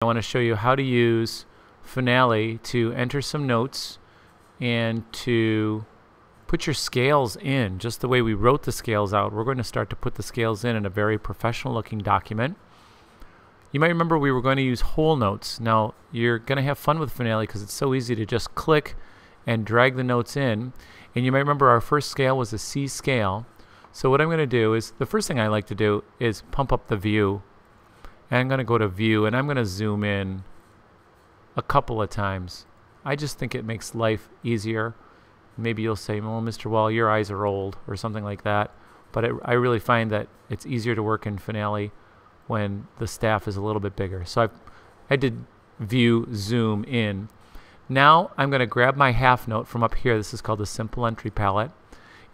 I want to show you how to use Finale to enter some notes and to put your scales in just the way we wrote the scales out. We're going to start to put the scales in a very professional looking document. You might remember we were going to use whole notes. Now you're going to have fun with Finale because it's so easy to just click and drag the notes in. And you might remember our first scale was a C scale. So what I'm going to do is, the first thing I like to do is pump up the view. And I'm going to go to view and I'm going to zoom in a couple of times. I just think it makes life easier. Maybe you'll say, well, Mr. Wall, your eyes are old or something like that. But I really find that it's easier to work in Finale when the staff is a little bit bigger. So I did view, zoom in. Now I'm going to grab my half note from up here. This is called the Simple Entry Palette.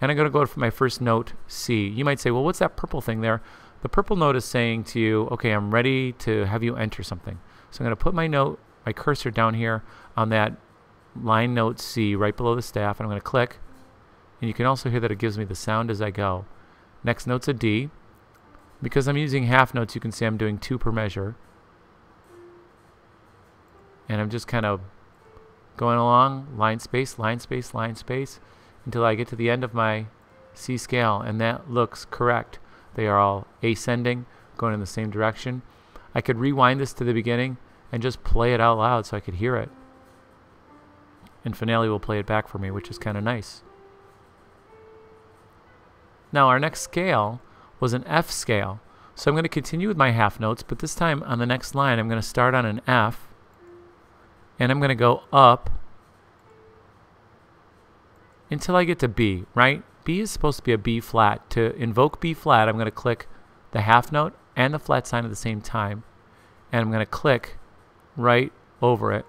And I'm going to go for my first note, C. You might say, well, what's that purple thing there? The purple note is saying to you, okay, I'm ready to have you enter something. So I'm going to put my note, my cursor down here on that line note C right below the staff, and I'm going to click. And you can also hear that it gives me the sound as I go. Next note's a D. Because I'm using half notes, you can see I'm doing 2 per measure. And I'm just kind of going along, line space, line space, line space, until I get to the end of my C scale, and that looks correct. They are all ascending, going in the same direction. I could rewind this to the beginning and just play it out loud so I could hear it. And Finale will play it back for me, which is kind of nice. Now our next scale was an F scale. So I'm going to continue with my half notes, but this time on the next line I'm going to start on an F, and I'm going to go up until I get to B, right? B is supposed to be a B flat. To invoke B flat, I'm going to click the half note and the flat sign at the same time. And I'm going to click right over it.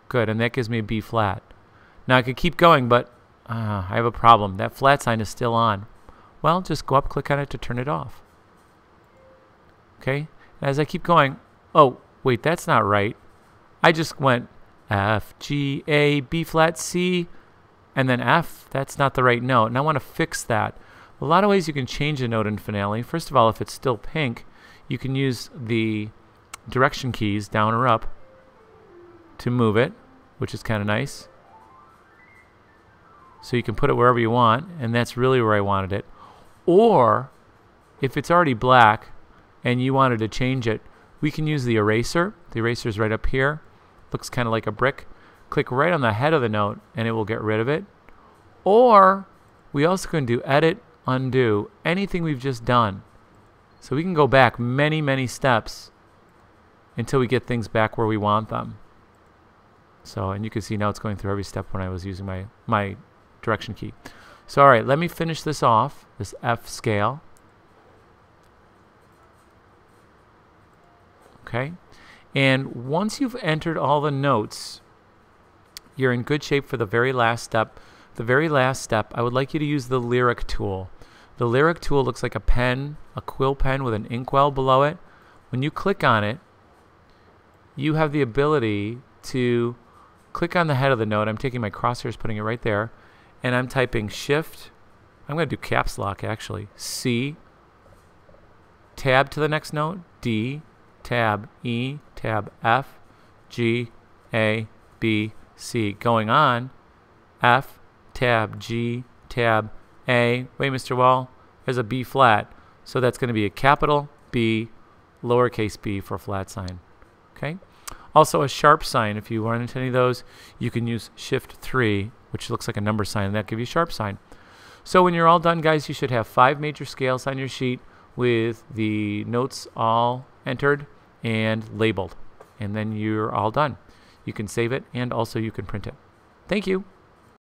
Good, and that gives me a B flat. Now I could keep going, but I have a problem. That flat sign is still on. Well, just go up, click on it to turn it off. Okay, and as I keep going, oh, wait, that's not right. I just went F, G, A, B flat, C, and then F. That's not the right note, and I want to fix that. A lot of ways you can change a note in Finale. First of all, if it's still pink, you can use the direction keys down or up to move it, which is kind of nice. So you can put it wherever you want, and that's really where I wanted it. Or if it's already black and you wanted to change it, we can use the eraser. The eraser is right up here. Looks kind of like a brick. Click right on the head of the note and it will get rid of it. Or we also can do edit, undo, anything we've just done. So we can go back many, many steps until we get things back where we want them. So, and you can see now it's going through every step when I was using my direction key. So all right, let me finish this off, this F scale. Okay, and once you've entered all the notes, you're in good shape for the very last step. The very last step, I would like you to use the Lyric tool. The Lyric tool looks like a pen, a quill pen with an inkwell below it. When you click on it, you have the ability to click on the head of the note. I'm taking my crosshairs, putting it right there, and I'm typing Shift. I'm going to do caps lock actually. C, tab to the next note, D, tab E, tab F, G, A, B, C. Going on, F, tab G, tab A. Wait, Mr. Wall, there's a B flat. So that's going to be a capital B, lowercase b for flat sign. Okay. Also a sharp sign. If you run into any of those, you can use Shift 3, which looks like a number sign, and that gives you a sharp sign. So when you're all done, guys, you should have 5 major scales on your sheet with the notes all entered and labeled. And then you're all done. You can save it, and also you can print it. Thank you.